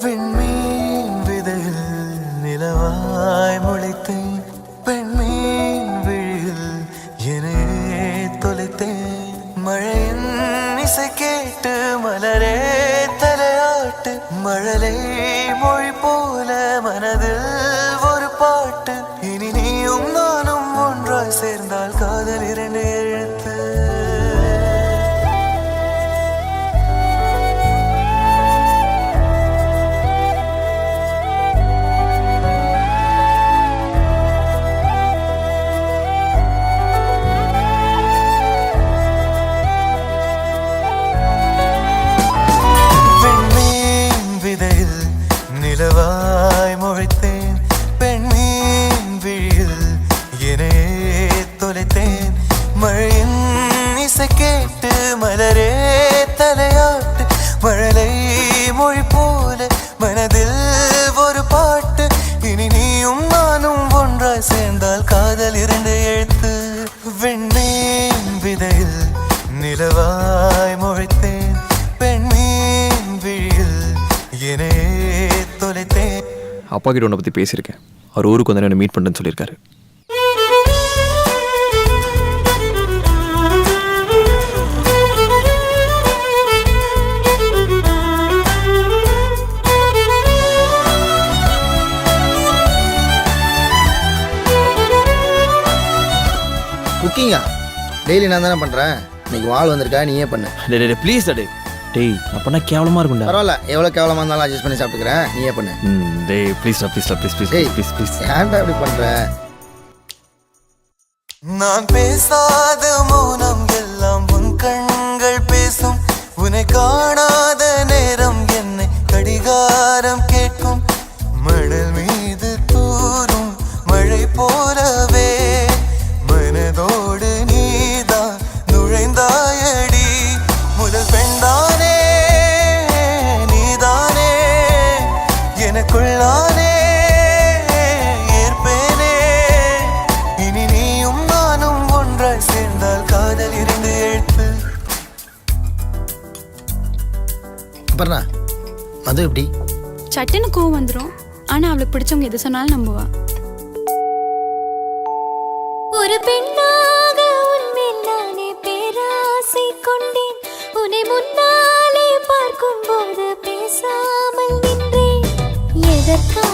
விண்மீன் விதையில் நிலவாய் முளைத்தேன், பெண்மீன் விழியில் என்னையே தொலைத்தேன். மழையின் இசை கேட்டு மலரே தலையாட்டு, மழலை மொழி போல மனதில் ஒரு பாட்டு. இனி நீயும் நானும் ஒன்றாய் சேர்ந்தால் காதல் 2 எழுத்து. நிலவாய் முளைத்தேன், பெண்மீன் விழியில் என்னையே தொலைத்தேன். மழையின் இசை கேட்டு மலரே தலையாட்டு, மழலை மொழி போல மனதில் ஒரு பாட்டு. இனி நீயும் நானும் ஒன்றாய் சேர்ந்தால் காதல் 2 எழுத்து. வெண்மீன் விதையில் நிலவாய் முளைத்தேன், பெண்மீன் விழியில் என்னையே. அப்பா கிட்ட உன்னை பற்றி பேசியிருக்கேன். அவர் ஊருக்கு வந்து என்ன மீட் பண்ணுறேன்னு சொல்லியிருக்காரு. குக்கிங்கா டெய்லி நான் தானே பண்ணுறேன். இன்னைக்கு வாள் வந்திருக்கா, நீயே பண்ணு. டே ப்ளீஸ் டே. டேய் அப்பனா கேவலமாக இருக்கும்டா. பரவாயில்ல, எவ்வளோ கேவலமாக இருந்தாலும் அட்ஜஸ்ட் பண்ணி சாப்பிட்டுக்கிறேன், நீயே பண்ணு. டேய் please please please please please please. ஏன்டா இப்படி பண்ணுற? நான் பேசாத மௌனம் எல்லாம் உன் கண்கள் பேசும். உன்னை காணாத நேரம் என்னை கடிகாரம் கேட்கும். மணல் மீது தூரும் மழை போலவே மனதோடு நீதான் நுழைந்தாயடி. முதல் பெண்தானே நீதானே, எனக்குள்ளானே ஏற்பேனே. இனி நீயும் நானும் ஒன்றாய் சேர்ந்தால் காதல் 2 எழுத்து. அப்புறம் அது எப்படி? சட்டுன்னு கோவம் வந்துடும். ஆனா அவளுக்கு பிடிச்சவங்க எது சொன்னாலும் நம்புவா. ஒரு பெண்ணாக உன்மேல் நானே பேராசை கொண்டேன். உன்னை முன்னாலே பார்க்கும் போது பேசாமல் நின்றேன். எதற்காக